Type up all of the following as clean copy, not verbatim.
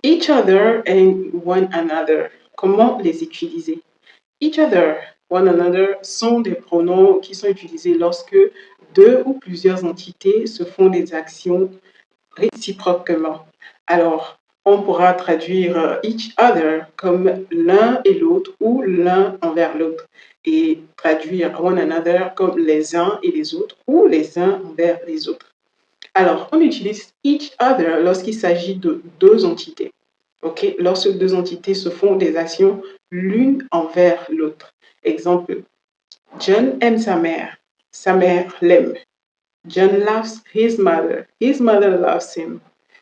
Each other and one another. Comment les utiliser? Each other, one another sont des pronoms qui sont utilisés lorsque deux ou plusieurs entités se font des actions réciproquement. Alors, on pourra traduire each other comme l'un et l'autre ou l'un envers l'autre et traduire one another comme les uns et les autres ou les uns envers les autres. Alors, on utilise each other lorsqu'il s'agit de deux entités. Ok, lorsque deux entités se font des actions l'une envers l'autre. Exemple, John aime sa mère l'aime. John loves his mother loves him.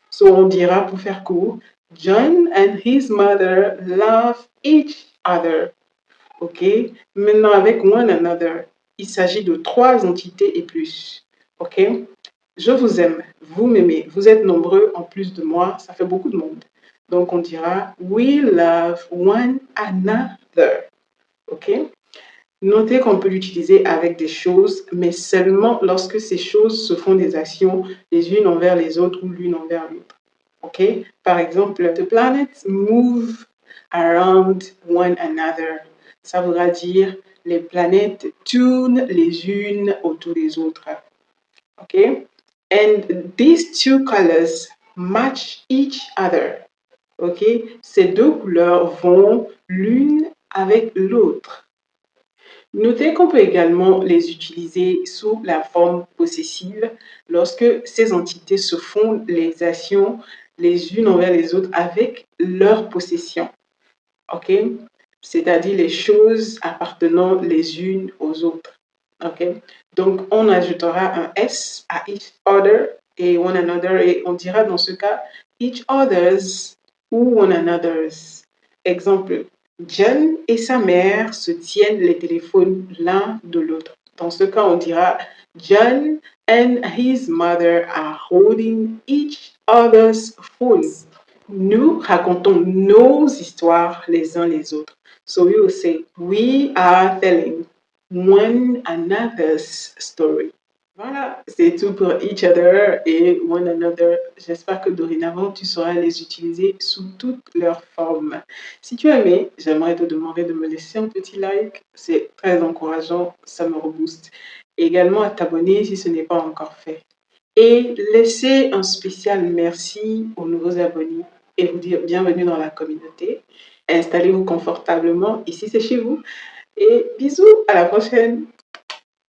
So on dira pour faire court, John and his mother love each other. Ok, maintenant avec one another, il s'agit de trois entités et plus. Ok, je vous aime, vous m'aimez, vous êtes nombreux en plus de moi, ça fait beaucoup de monde. Donc on dira we love one another. Ok? Notez qu'on peut l'utiliser avec des choses, mais seulement lorsque ces choses se font des actions les unes envers les autres ou l'une envers l'autre. Ok? Par exemple, the planets move around one another. Ça voudra dire les planètes tournent les unes autour des autres. Ok? And these two colors match each other. Ok? Ces deux couleurs vont l'une avec l'autre. Notez qu'on peut également les utiliser sous la forme possessive lorsque ces entités se font les actions les unes envers les autres avec leur possession. Ok? C'est-à-dire les choses appartenant les unes aux autres. Ok? Donc, on ajoutera un S à each other et one another et on dira dans ce cas each other's ou one another's. Exemple, John et sa mère se tiennent les téléphones l'un de l'autre. Dans ce cas, on dira John and his mother are holding each other's phones. Nous racontons nos histoires les uns les autres. So we will say, we are telling one another's story. Voilà, c'est tout pour each other et one another. J'espère que dorénavant, tu sauras les utiliser sous toutes leurs formes. Si tu as aimé, j'aimerais te demander de me laisser un petit like. C'est très encourageant, ça me rebooste. Et également à t'abonner si ce n'est pas encore fait. Et laisser un spécial merci aux nouveaux abonnés et vous dire bienvenue dans la communauté. Installez-vous confortablement, ici c'est chez vous. Et bisous, à la prochaine.